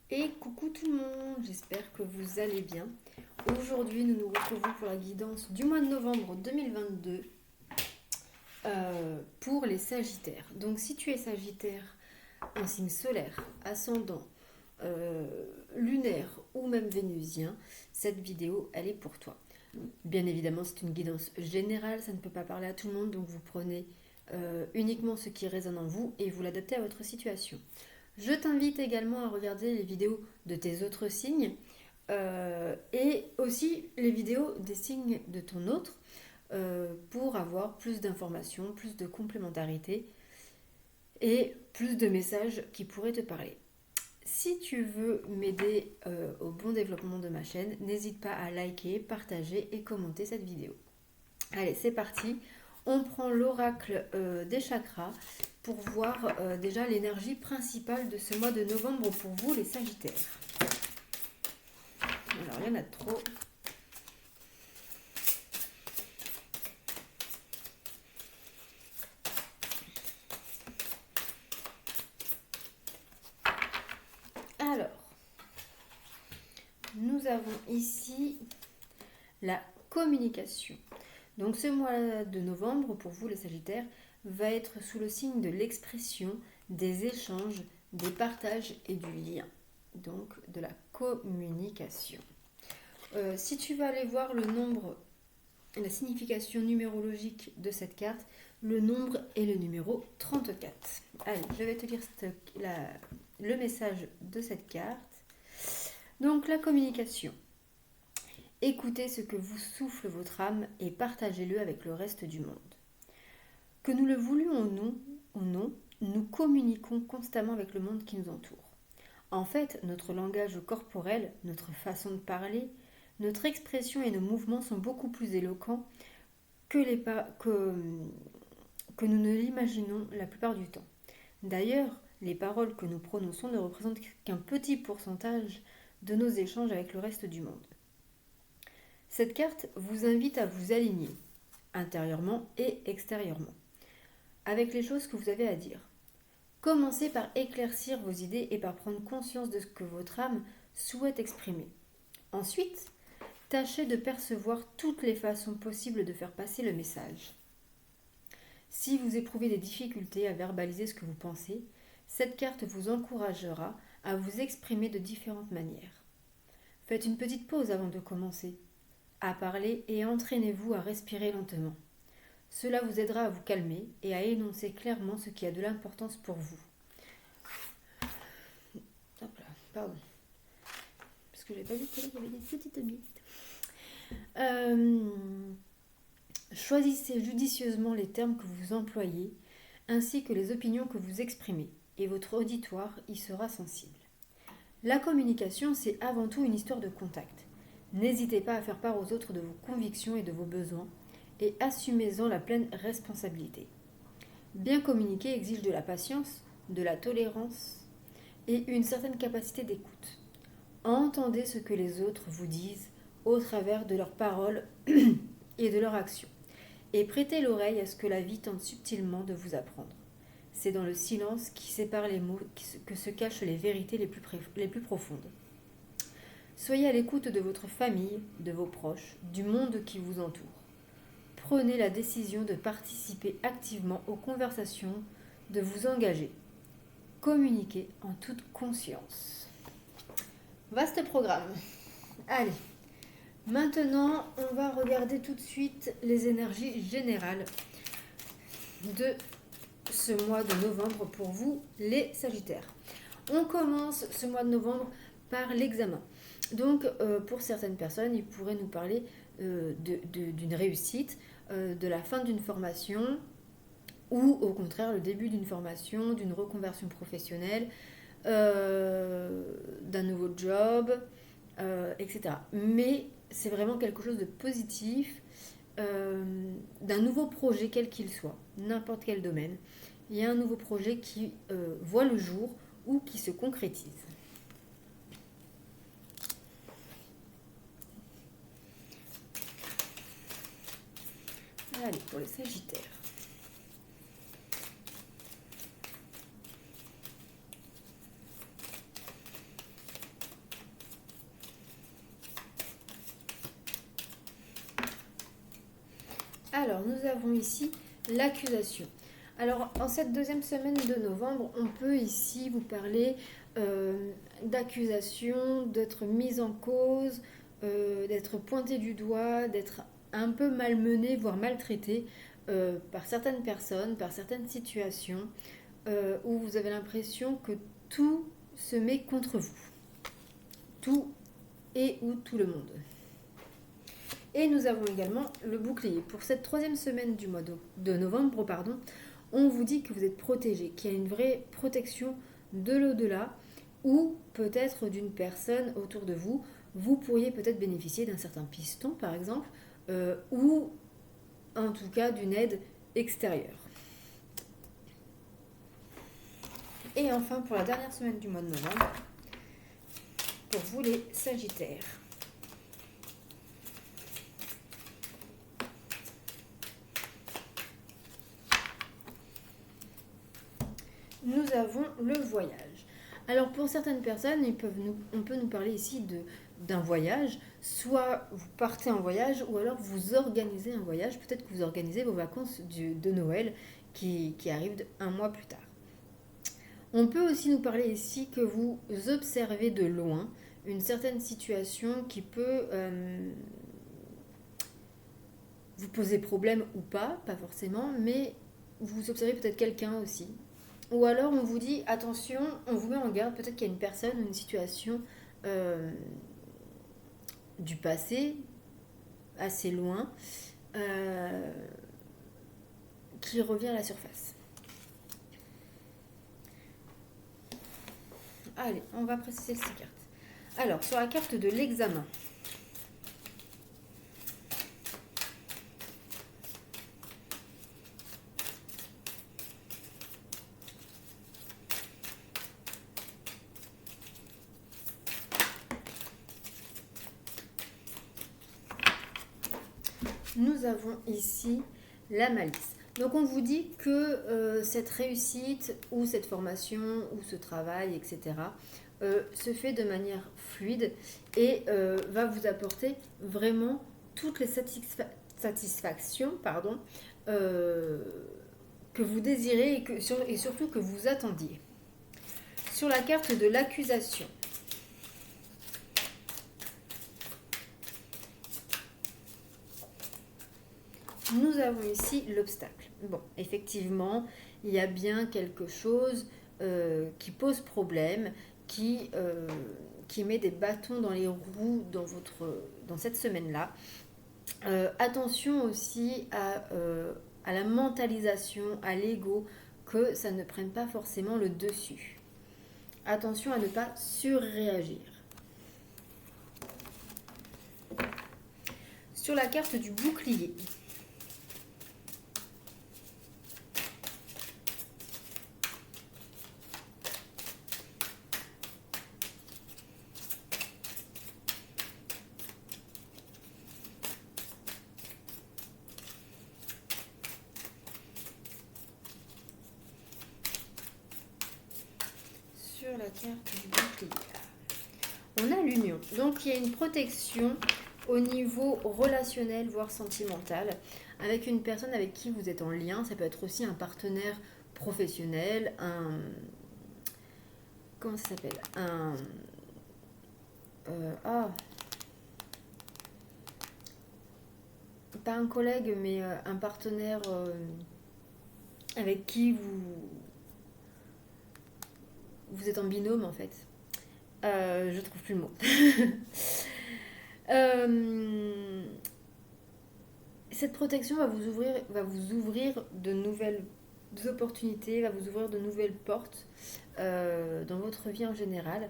Et coucou tout le monde, j'espère que vous allez bien. Aujourd'hui, nous nous retrouvons pour la guidance du mois de novembre 2022 pour les Sagittaires. Donc si tu es Sagittaire, un signe solaire, ascendant, euh, lunaire ou même vénusien, cette vidéo, elle est pour toi. Bien évidemment, c'est une guidance générale, ça ne peut pas parler à tout le monde, donc vous prenez uniquement ce qui résonne en vous et vous l'adaptez à votre situation. Je t'invite également à regarder les vidéos de tes autres signes et aussi les vidéos des signes de ton autre pour avoir plus d'informations, plus de complémentarité et plus de messages qui pourraient te parler. Si tu veux m'aider au bon développement de ma chaîne, n'hésite pas à liker, partager et commenter cette vidéo. Allez, c'est parti. On prend l'oracle des chakras pour voir déjà l'énergie principale de ce mois de novembre pour vous les Sagittaires. Alors, il y en a trop. Alors, nous avons ici la communication. Donc ce mois de novembre, pour vous les Sagittaires, va être sous le signe de l'expression, des échanges, des partages et du lien. Donc de la communication. Si tu vas aller voir le nombre, la signification numérologique de cette carte, le nombre est le numéro 34. Allez, je vais te lire le message de cette carte. Donc la communication. Écoutez ce que vous souffle votre âme et partagez-le avec le reste du monde. Que nous le voulions ou non, nous communiquons constamment avec le monde qui nous entoure. En fait, notre langage corporel, notre façon de parler, notre expression et nos mouvements sont beaucoup plus éloquents que nous ne l'imaginons la plupart du temps. D'ailleurs, les paroles que nous prononçons ne représentent qu'un petit pourcentage de nos échanges avec le reste du monde. Cette carte vous invite à vous aligner, intérieurement et extérieurement, avec les choses que vous avez à dire. Commencez par éclaircir vos idées et par prendre conscience de ce que votre âme souhaite exprimer. Ensuite, tâchez de percevoir toutes les façons possibles de faire passer le message. Si vous éprouvez des difficultés à verbaliser ce que vous pensez, cette carte vous encouragera à vous exprimer de différentes manières. Faites une petite pause avant de commencer à parler et entraînez-vous à respirer lentement. Cela vous aidera à vous calmer et à énoncer clairement ce qui a de l'importance pour vous. Hop là, pardon. Parce que j'avais pas vu qu'il y avait des petites miettes. Choisissez judicieusement les termes que vous employez, ainsi que les opinions que vous exprimez, et votre auditoire y sera sensible. La communication, c'est avant tout une histoire de contact. N'hésitez pas à faire part aux autres de vos convictions et de vos besoins, et assumez-en la pleine responsabilité. Bien communiquer exige de la patience, de la tolérance et une certaine capacité d'écoute. Entendez ce que les autres vous disent au travers de leurs paroles et de leurs actions, et prêtez l'oreille à ce que la vie tente subtilement de vous apprendre. C'est dans le silence qui sépare les mots que se cachent les vérités les plus profondes. Soyez à l'écoute de votre famille, de vos proches, du monde qui vous entoure. Prenez la décision de participer activement aux conversations, de vous engager. Communiquez en toute conscience. Vaste programme. Allez, maintenant on va regarder tout de suite les énergies générales de ce mois de novembre pour vous les Sagittaires. On commence ce mois de novembre par l'examen. Donc pour certaines personnes, il pourrait nous parler d'une réussite, de la fin d'une formation ou au contraire le début d'une formation, d'une reconversion professionnelle, d'un nouveau job, etc. Mais c'est vraiment quelque chose de positif, d'un nouveau projet quel qu'il soit, n'importe quel domaine. Il y a un nouveau projet qui voit le jour ou qui se concrétise. Allez, pour les Sagittaires. Alors, nous avons ici l'accusation. Alors, en cette deuxième semaine de novembre, on peut ici vous parler d'accusation, d'être mise en cause, d'être pointé du doigt, d'être un peu malmené, voire maltraité par certaines personnes, par certaines situations, où vous avez l'impression que tout se met contre vous. Tout et ou tout le monde. Et nous avons également le bouclier. Pour cette troisième semaine du mois de novembre, on vous dit que vous êtes protégé, qu'il y a une vraie protection de l'au-delà ou peut-être d'une personne autour de vous. Vous pourriez peut-être bénéficier d'un certain piston, par exemple, ou en tout cas d'une aide extérieure. Et enfin, pour la dernière semaine du mois de novembre, pour vous les Sagittaires. Nous avons le voyage. Alors pour certaines personnes, on peut nous parler ici d'un voyage. Soit vous partez en voyage ou alors vous organisez un voyage. Peut-être que vous organisez vos vacances de Noël qui arrivent un mois plus tard. On peut aussi nous parler ici que vous observez de loin une certaine situation qui peut vous poser problème ou pas forcément, mais vous observez peut-être quelqu'un aussi. Ou alors on vous dit, attention, on vous met en garde, peut-être qu'il y a une personne ou une situation du passé, assez loin, qui revient à la surface. Allez, on va préciser ces cartes. Alors, sur la carte de l'examen, nous avons ici la malice. Donc on vous dit que cette réussite ou cette formation ou ce travail, etc., se fait de manière fluide et va vous apporter vraiment toutes les satisfactions que vous désirez et surtout que vous attendiez. Sur la carte de l'accusation, nous avons ici l'obstacle. Bon, effectivement, il y a bien quelque chose qui pose problème, qui met des bâtons dans les roues dans cette semaine-là. Attention aussi à la mentalisation, à l'ego, que ça ne prenne pas forcément le dessus. Attention à ne pas surréagir. Sur la carte du bouclier, la carte du bouclier. On a l'union. Donc il y a une protection au niveau relationnel, voire sentimental, avec une personne avec qui vous êtes en lien. Ça peut être aussi un partenaire professionnel, comment ça s'appelle, pas un collègue, mais un partenaire avec qui vous êtes en binôme en fait. Je trouve plus le mot. Cette protection va vous ouvrir de nouvelles opportunités, va vous ouvrir de nouvelles portes dans votre vie en général.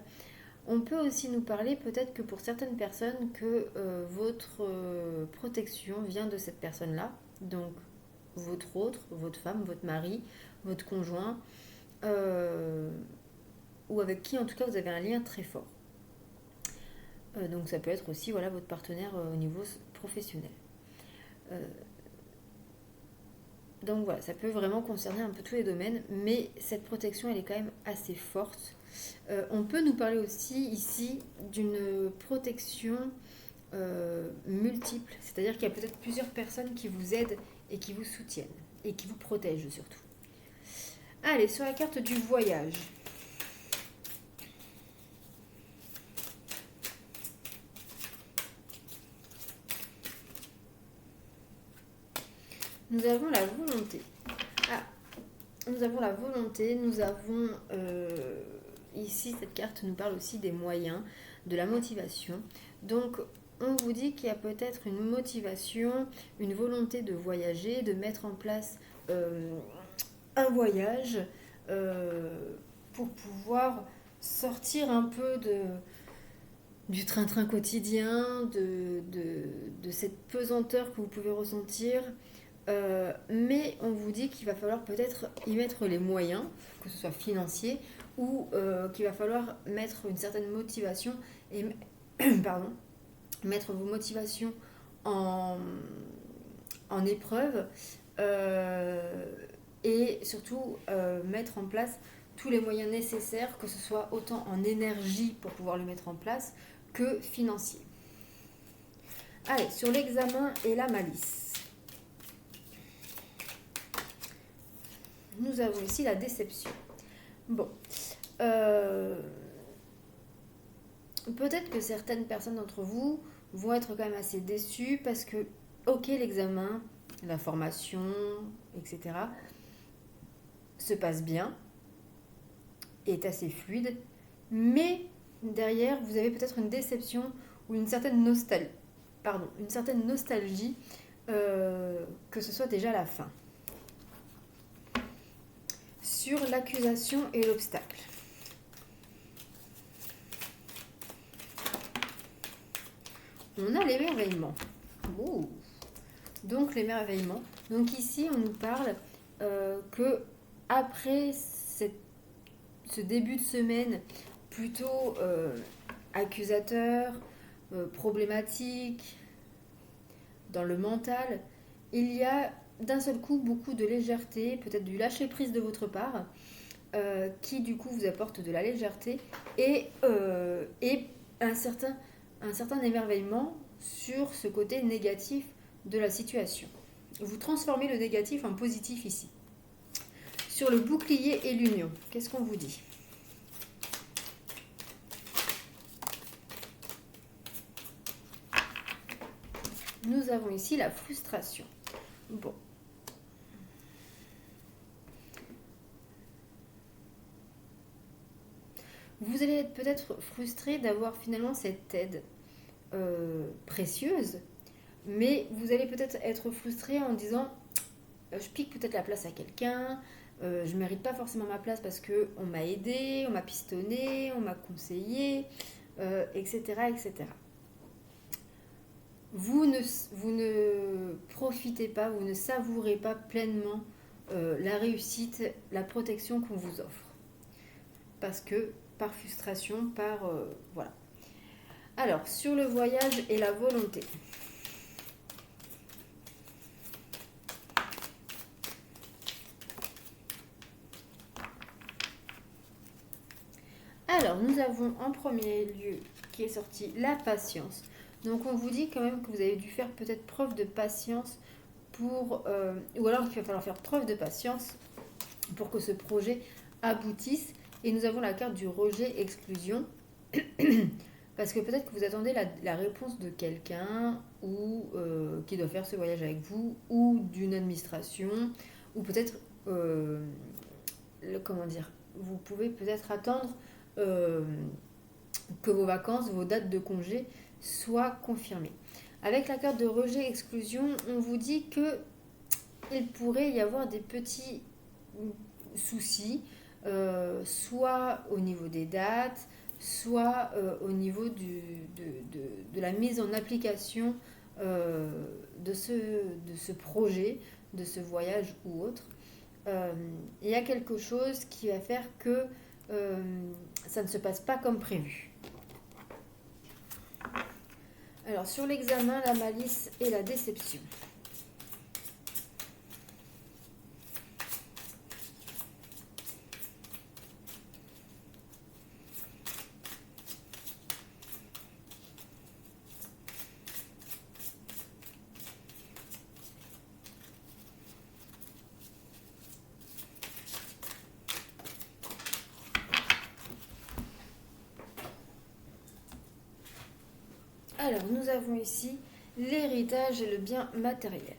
On peut aussi nous parler peut-être que pour certaines personnes que votre protection vient de cette personne-là, donc votre femme, votre mari, votre conjoint, ou avec qui en tout cas vous avez un lien très fort. Donc ça peut être aussi votre partenaire au niveau professionnel. Donc voilà, ça peut vraiment concerner un peu tous les domaines, mais cette protection elle est quand même assez forte. On peut nous parler aussi ici d'une protection multiple, c'est-à-dire qu'il y a peut-être plusieurs personnes qui vous aident et qui vous soutiennent et qui vous protègent surtout. Allez, sur la carte du voyage. Nous avons la volonté. Nous avons la volonté, nous avons ici, cette carte nous parle aussi des moyens, de la motivation. Donc, on vous dit qu'il y a peut-être une motivation, une volonté de voyager, de mettre en place un voyage pour pouvoir sortir un peu du train-train quotidien, de cette pesanteur que vous pouvez ressentir. Mais on vous dit qu'il va falloir peut-être y mettre les moyens, que ce soit financier, ou qu'il va falloir mettre une certaine motivation et pardon, mettre vos motivations en épreuve et surtout mettre en place tous les moyens nécessaires, que ce soit autant en énergie pour pouvoir le mettre en place que financier. Allez, sur l'examen et la malice. Nous avons ici la déception. Bon. Peut-être que certaines personnes d'entre vous vont être quand même assez déçues parce que, ok, l'examen, la formation, etc. se passe bien, est assez fluide, mais derrière, vous avez peut-être une déception ou une certaine nostalgie, que ce soit déjà la fin. Sur l'accusation et l'obstacle. On a l'émerveillement. Oh. Donc l'émerveillement. Donc ici, on nous parle que après ce début de semaine plutôt accusateur, problématique, dans le mental, il y a d'un seul coup beaucoup de légèreté, peut-être du lâcher-prise de votre part, qui du coup vous apporte de la légèreté et un certain émerveillement sur ce côté négatif de la situation. Vous transformez le négatif en positif ici. Sur le bouclier et l'union, qu'est-ce qu'on vous dit ? Nous avons ici la frustration. Bon. Vous allez être peut-être frustré d'avoir finalement cette aide précieuse, mais vous allez peut-être être frustré en disant je pique peut-être la place à quelqu'un, je ne mérite pas forcément ma place parce qu'on m'a aidé, on m'a pistonné, on m'a conseillé, etc., etc. Vous ne profitez pas, vous ne savourez pas pleinement la réussite, la protection qu'on vous offre. Parce que par frustration, voilà. Alors, sur le voyage et la volonté. Alors, nous avons en premier lieu qui est sorti la patience. Donc, on vous dit quand même que vous avez dû faire peut-être preuve de patience ou alors qu'il va falloir faire preuve de patience pour que ce projet aboutisse. Et nous avons la carte du rejet-exclusion. Parce que peut-être que vous attendez la réponse de quelqu'un ou qui doit faire ce voyage avec vous, ou d'une administration, ou peut-être, vous pouvez peut-être attendre que vos vacances, vos dates de congé soient confirmées. Avec la carte de rejet-exclusion, on vous dit que il pourrait y avoir des petits soucis, soit au niveau des dates, soit au niveau de la mise en application de ce projet, de ce voyage ou autre. Il y a quelque chose qui va faire que ça ne se passe pas comme prévu. Alors, sur l'examen, la malice et la déception. Alors, nous avons ici l'héritage et le bien matériel.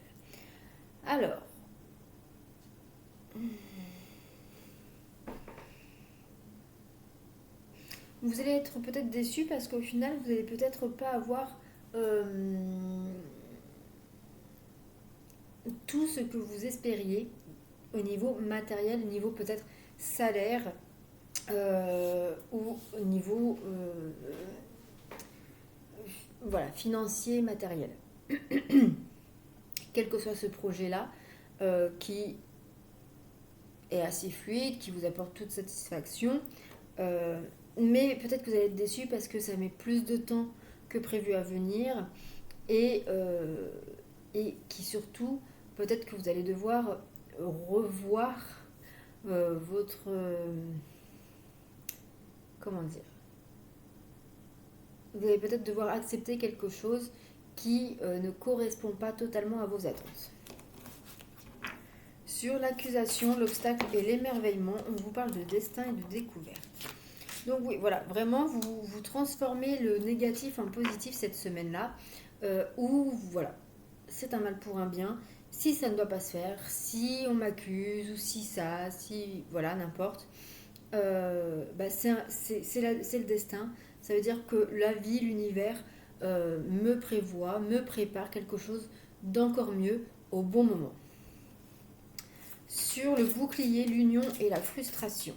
Alors, vous allez être peut-être déçu parce qu'au final, vous n'allez peut-être pas avoir tout ce que vous espériez au niveau matériel, au niveau peut-être salaire ou au niveau voilà, financier, matériel. Quel que soit ce projet-là, qui est assez fluide, qui vous apporte toute satisfaction, mais peut-être que vous allez être déçu parce que ça met plus de temps que prévu à venir et qui surtout, peut-être que vous allez devoir revoir votre... comment dire, vous allez peut-être devoir accepter quelque chose qui ne correspond pas totalement à vos attentes. Sur l'accusation, l'obstacle et l'émerveillement, on vous parle de destin et de découverte. Donc oui, voilà, vraiment, vous transformez le négatif en positif cette semaine-là, où, voilà, c'est un mal pour un bien. Si ça ne doit pas se faire, si on m'accuse, ou si ça, si, voilà, n'importe, c'est le destin. Ça veut dire que la vie, l'univers, me prévoit, me prépare quelque chose d'encore mieux au bon moment. Sur le bouclier, l'union et la frustration.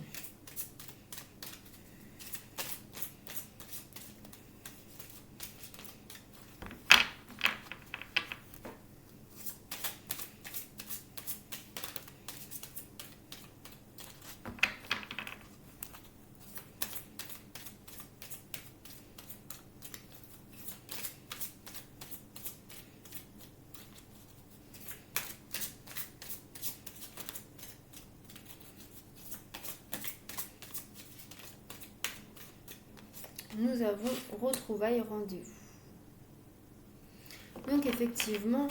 Nous avons retrouvailles rendez-vous. Donc effectivement,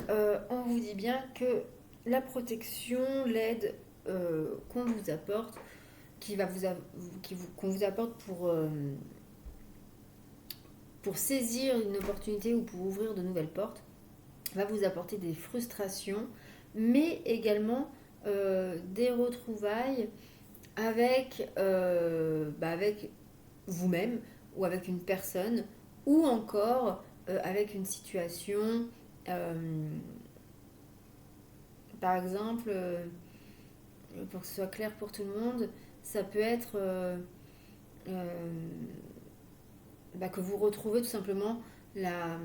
on vous dit bien que la protection, l'aide qu'on vous apporte, qu'on vous apporte pour saisir une opportunité ou pour ouvrir de nouvelles portes, va vous apporter des frustrations, mais également des retrouvailles avec vous-même ou avec une personne ou encore avec une situation. Par exemple, pour que ce soit clair pour tout le monde, ça peut être que vous retrouvez tout simplement la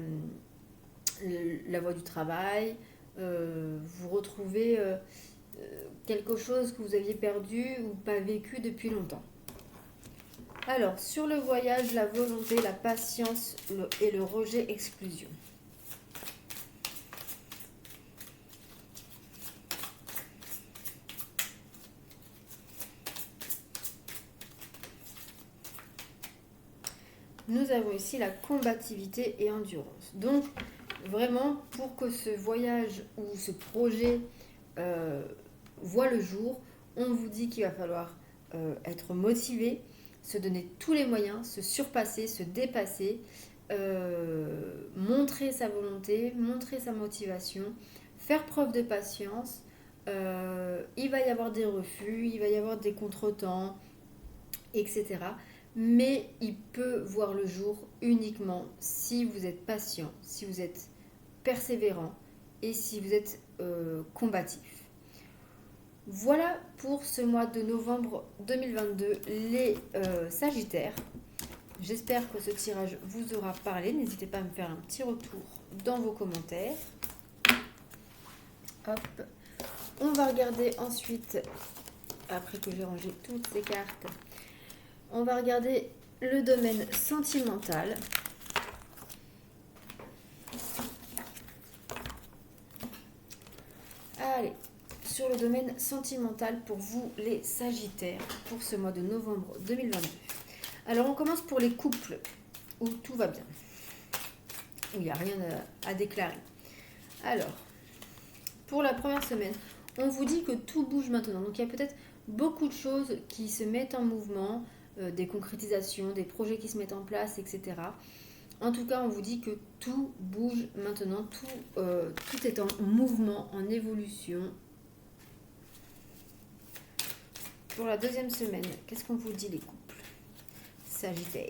voie du travail, vous retrouvez quelque chose que vous aviez perdu ou pas vécu depuis longtemps. Alors, sur le voyage, la volonté, la patience et le rejet-exclusion. Nous avons ici la combativité et endurance. Donc, vraiment, pour que ce voyage ou ce projet voit le jour, on vous dit qu'il va falloir être motivé, se donner tous les moyens, se surpasser, se dépasser, montrer sa volonté, montrer sa motivation, faire preuve de patience. Il va y avoir des refus, il va y avoir des contretemps, etc. Mais il peut voir le jour uniquement si vous êtes patient, si vous êtes persévérant et si vous êtes combatif. Voilà pour ce mois de novembre 2022, les Sagittaires. J'espère que ce tirage vous aura parlé. N'hésitez pas à me faire un petit retour dans vos commentaires. Hop. On va regarder ensuite, après que j'ai rangé toutes ces cartes, on va regarder le domaine sentimental. Allez, sur le domaine sentimental pour vous les Sagittaires pour ce mois de novembre 2022. Alors on commence pour les couples où tout va bien, où il n'y a rien à déclarer. Alors, pour la première semaine, on vous dit que tout bouge maintenant. Donc il y a peut-être beaucoup de choses qui se mettent en mouvement, des concrétisations, des projets qui se mettent en place, etc. En tout cas, on vous dit que tout bouge maintenant, tout est en mouvement, en évolution. Pour la deuxième semaine, qu'est-ce qu'on vous dit les couples? Sagittaire.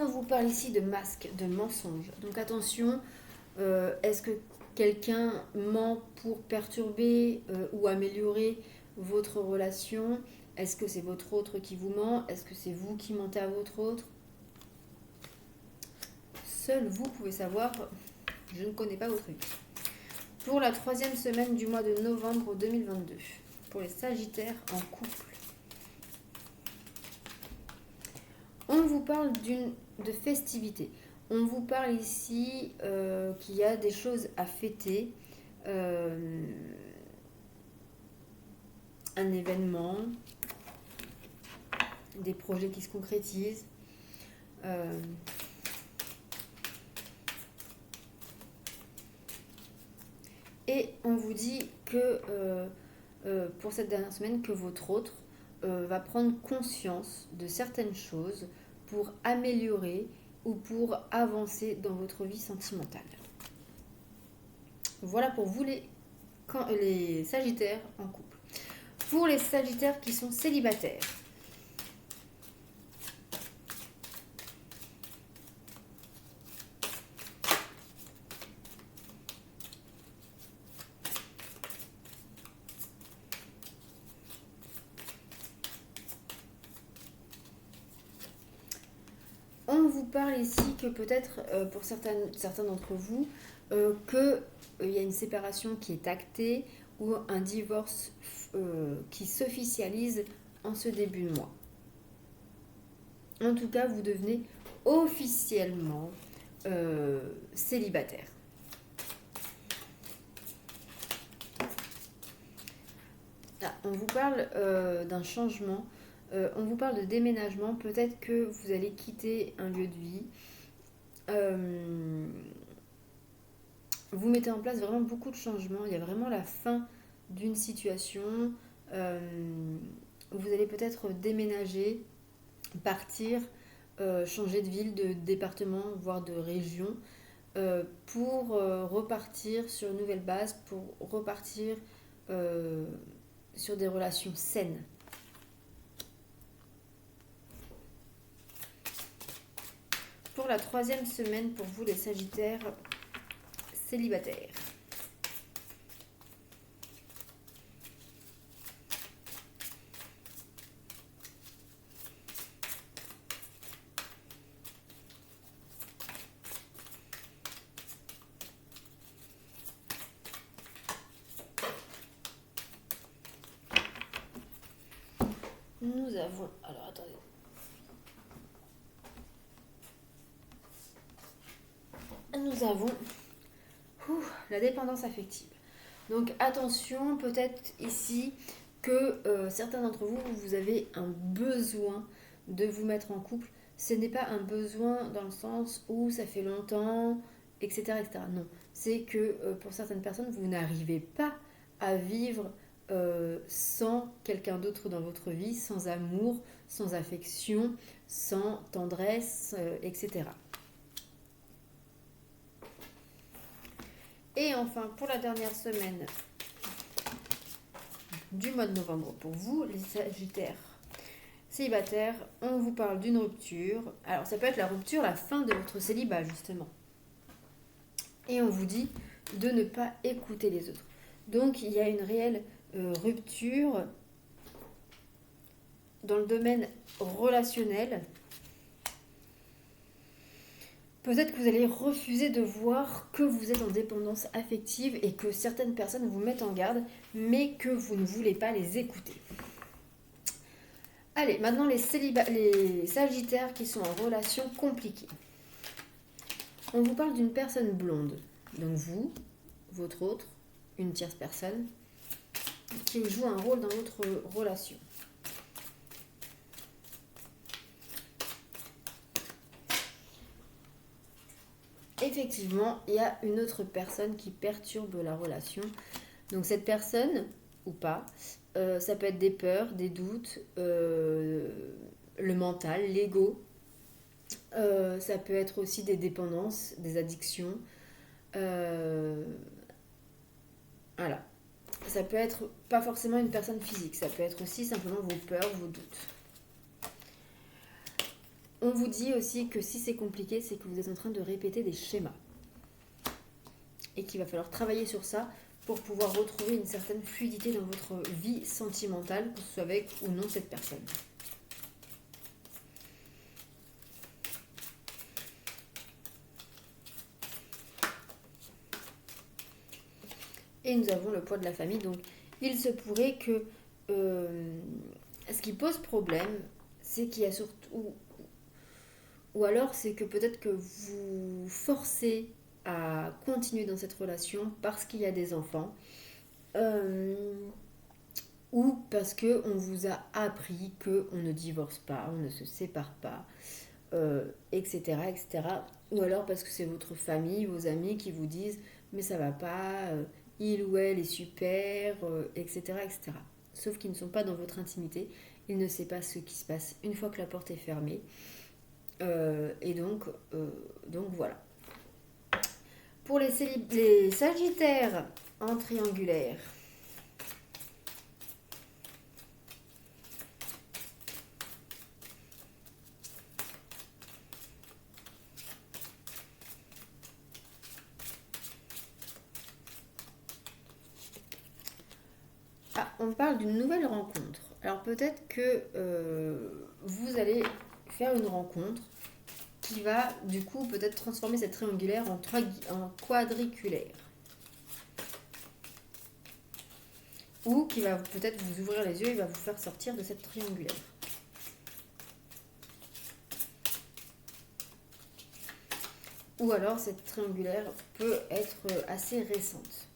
On vous parle ici de masque, de mensonge. Donc attention, est-ce que quelqu'un ment pour perturber ou améliorer votre relation? Est-ce que c'est votre autre qui vous ment? Est-ce que c'est vous qui mentez à votre autre? Seul vous pouvez savoir, je ne connais pas votre vie. Pour la troisième semaine du mois de novembre 2022, pour les Sagittaires en couple, on vous parle de festivité. On vous parle ici qu'il y a des choses à fêter, un événement, des projets qui se concrétisent. Et on vous dit que pour cette dernière semaine, que votre autre va prendre conscience de certaines choses pour améliorer ou pour avancer dans votre vie sentimentale. Voilà pour vous les Sagittaires en couple. Pour les Sagittaires qui sont célibataires, on vous parle ici que peut-être pour certains d'entre vous, qu'il y a une séparation qui est actée ou un divorce qui s'officialise en ce début de mois. En tout cas, vous devenez officiellement célibataire. On vous parle d'un changement. On vous parle de déménagement, peut-être que vous allez quitter un lieu de vie. Vous mettez en place vraiment beaucoup de changements. Il y a vraiment la fin d'une situation. Vous allez peut-être déménager, partir, changer de ville, de département, voire de région, pour repartir sur une nouvelle base, pour repartir sur des relations saines. Pour la troisième semaine, pour vous les Sagittaires célibataires. Nous avons... Alors, attendez. Nous avons la dépendance affective. Donc attention, peut-être ici que certains d'entre vous, vous avez un besoin de vous mettre en couple. Ce n'est pas un besoin dans le sens où ça fait longtemps, etc. etc. Non, c'est que pour certaines personnes, vous n'arrivez pas à vivre sans quelqu'un d'autre dans votre vie, sans amour, sans affection, sans tendresse, etc. Et enfin, pour la dernière semaine du mois de novembre pour vous, les Sagittaires célibataires, on vous parle d'une rupture. Alors, ça peut être la rupture, la fin de votre célibat, justement. Et on vous dit de ne pas écouter les autres. Donc, il y a une réelle rupture dans le domaine relationnel. Peut-être que vous allez refuser de voir que vous êtes en dépendance affective et que certaines personnes vous mettent en garde, mais que vous ne voulez pas les écouter. Allez, maintenant les Sagittaires qui sont en relation compliquée. On vous parle d'une personne blonde. Donc vous, votre autre, une tierce personne, qui joue un rôle dans votre relation. Eh effectivement, il y a une autre personne qui perturbe la relation. Donc cette personne, ou pas, ça peut être des peurs, des doutes, le mental, l'ego. Ça peut être aussi des dépendances, des addictions. Euh, voilà. Ça peut être pas forcément une personne physique, ça peut être aussi simplement vos peurs, vos doutes. On vous dit aussi que si c'est compliqué, c'est que vous êtes en train de répéter des schémas. Et qu'il va falloir travailler sur ça pour pouvoir retrouver une certaine fluidité dans votre vie sentimentale, que ce soit avec ou non cette personne. Et nous avons le poids de la famille, donc il se pourrait que ce qui pose problème, c'est qu'il y a surtout... Ou alors c'est que peut-être que vous forcez à continuer dans cette relation parce qu'il y a des enfants. Ou parce qu'on vous a appris qu'on ne divorce pas, on ne se sépare pas, etc., etc. Ou alors parce que c'est votre famille, vos amis qui vous disent mais ça va pas, il ou elle est super, etc., etc. Sauf qu'ils ne sont pas dans votre intimité, ils ne savent pas ce qui se passe une fois que la porte est fermée. Et donc voilà. Pour les Sagittaires en triangulaire, on parle d'une nouvelle rencontre. Alors peut-être que vous allez faire une rencontre qui va du coup peut-être transformer cette triangulaire en quadriculaire. Ou qui va peut-être vous ouvrir les yeux et va vous faire sortir de cette triangulaire. Ou alors cette triangulaire peut être assez récente.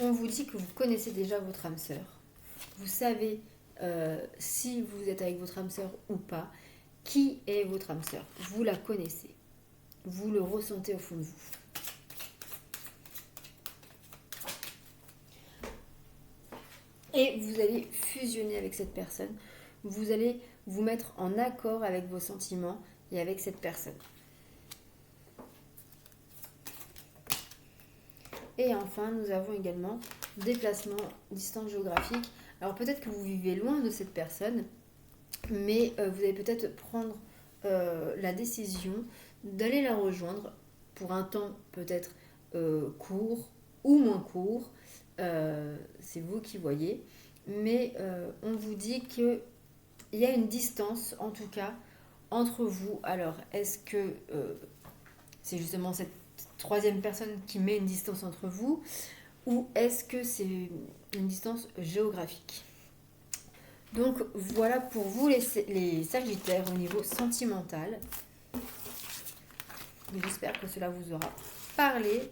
On vous dit que vous connaissez déjà votre âme sœur. Vous savez si vous êtes avec votre âme sœur ou pas. Qui est votre âme sœur? Vous la connaissez. Vous le ressentez au fond de vous. Et vous allez fusionner avec cette personne. Vous allez vous mettre en accord avec vos sentiments et avec cette personne. Et enfin, nous avons également déplacement, distance géographique. Alors peut-être que vous vivez loin de cette personne, mais vous allez peut-être prendre la décision d'aller la rejoindre pour un temps peut-être court ou moins court. C'est vous qui voyez. Mais on vous dit qu'il y a une distance, en tout cas, entre vous. Alors, est-ce que c'est justement cette troisième personne qui met une distance entre vous, ou est-ce que c'est une distance géographique? Donc voilà pour vous les Sagittaires au niveau sentimental. J'espère que cela vous aura parlé.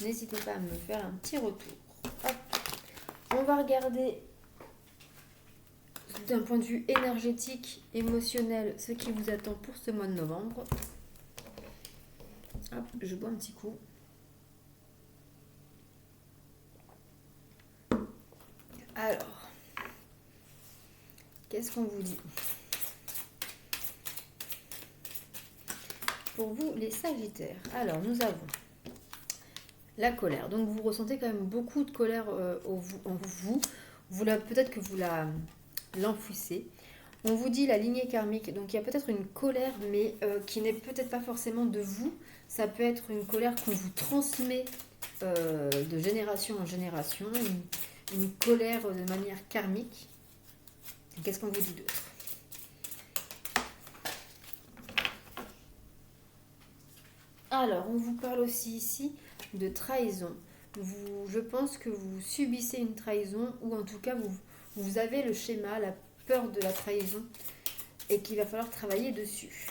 N'hésitez pas à me faire un petit retour. Hop. On va regarder d'un point de vue énergétique, émotionnel, ce qui vous attend pour ce mois de novembre. Hop, je bois un petit coup. Alors, qu'est-ce qu'on vous dit? Pour vous, les Sagittaires. Alors, nous avons la colère. Donc, vous ressentez quand même beaucoup de colère en vous. Peut-être que vous l'enfouissez. On vous dit la lignée karmique. Donc, il y a peut-être une colère, mais qui n'est peut-être pas forcément de vous. Ça peut être une colère qu'on vous transmet de génération en génération. Une colère de manière karmique. Qu'est-ce qu'on vous dit d'autre? Alors, on vous parle aussi ici de trahison. Je pense que vous subissez une trahison, ou en tout cas, vous avez le schéma, la peur de la trahison, et qu'il va falloir travailler dessus.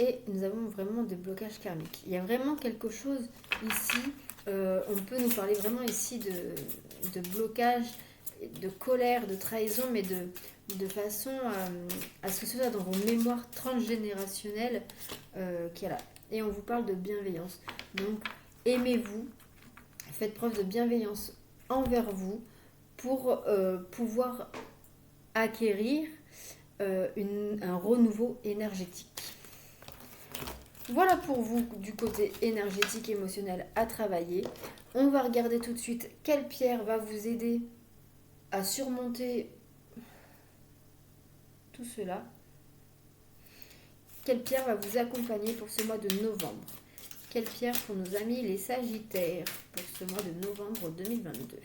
et nous avons vraiment des blocages karmiques. Il y a vraiment quelque chose ici, on peut nous parler vraiment ici de blocage, de colère, de trahison, mais de façon à ce que ce soit dans vos mémoires transgénérationnelles qu'il y a là. Et on vous parle de bienveillance. Donc, aimez-vous, faites preuve de bienveillance envers vous pour pouvoir acquérir un renouveau énergétique. Voilà pour vous du côté énergétique, émotionnel à travailler. On va regarder tout de suite quelle pierre va vous aider à surmonter tout cela. Quelle pierre va vous accompagner pour ce mois de novembre? Quelle pierre pour nos amis les Sagittaires pour ce mois de novembre 2022?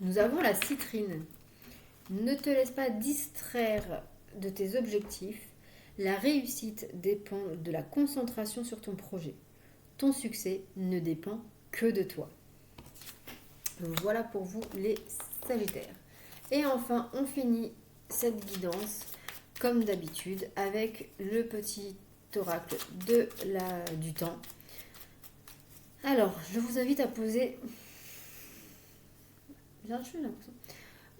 Nous avons la citrine. Ne te laisse pas distraire de tes objectifs. La réussite dépend de la concentration sur ton projet. Ton succès ne dépend que de toi. Voilà pour vous les Sagittaires. Et enfin, on finit cette guidance comme d'habitude avec le petit oracle du temps. Alors, je vous invite à poser...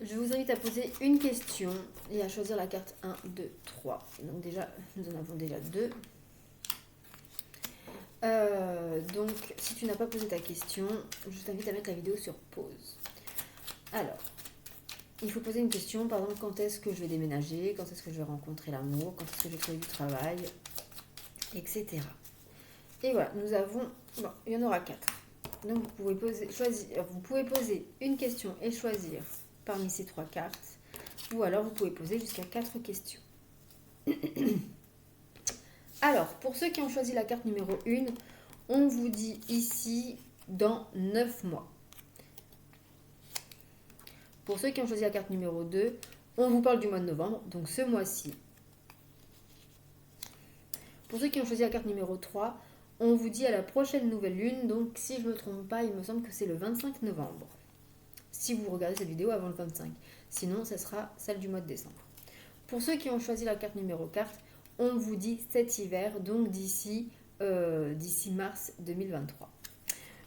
Je vous invite à poser une question et à choisir la carte 1, 2, 3. Donc déjà, nous en avons déjà 2. Donc, si tu n'as pas posé ta question, je t'invite à mettre la vidéo sur pause. Alors, il faut poser une question, par exemple, quand est-ce que je vais déménager, quand est-ce que je vais rencontrer l'amour, quand est-ce que je vais trouver du travail, etc. Et voilà, nous avons... Bon, il y en aura 4. Donc, vous pouvez poser une question et choisir parmi ces 3 cartes, ou alors vous pouvez poser jusqu'à 4 questions. Alors, pour ceux qui ont choisi la carte numéro 1, on vous dit ici dans 9 mois. Pour ceux qui ont choisi la carte numéro 2, on vous parle du mois de novembre, donc ce mois-ci. Pour ceux qui ont choisi la carte numéro 3, on vous dit à la prochaine nouvelle lune, donc si je ne me trompe pas, il me semble que c'est le 25 novembre. Si vous regardez cette vidéo avant le 25. Sinon, ce sera celle du mois de décembre. Pour ceux qui ont choisi la carte numéro 4, on vous dit cet hiver, donc d'ici mars 2023.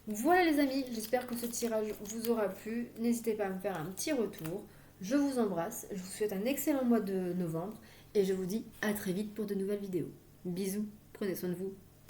Voilà les amis, j'espère que ce tirage vous aura plu. N'hésitez pas à me faire un petit retour. Je vous embrasse, je vous souhaite un excellent mois de novembre et je vous dis à très vite pour de nouvelles vidéos. Bisous, prenez soin de vous.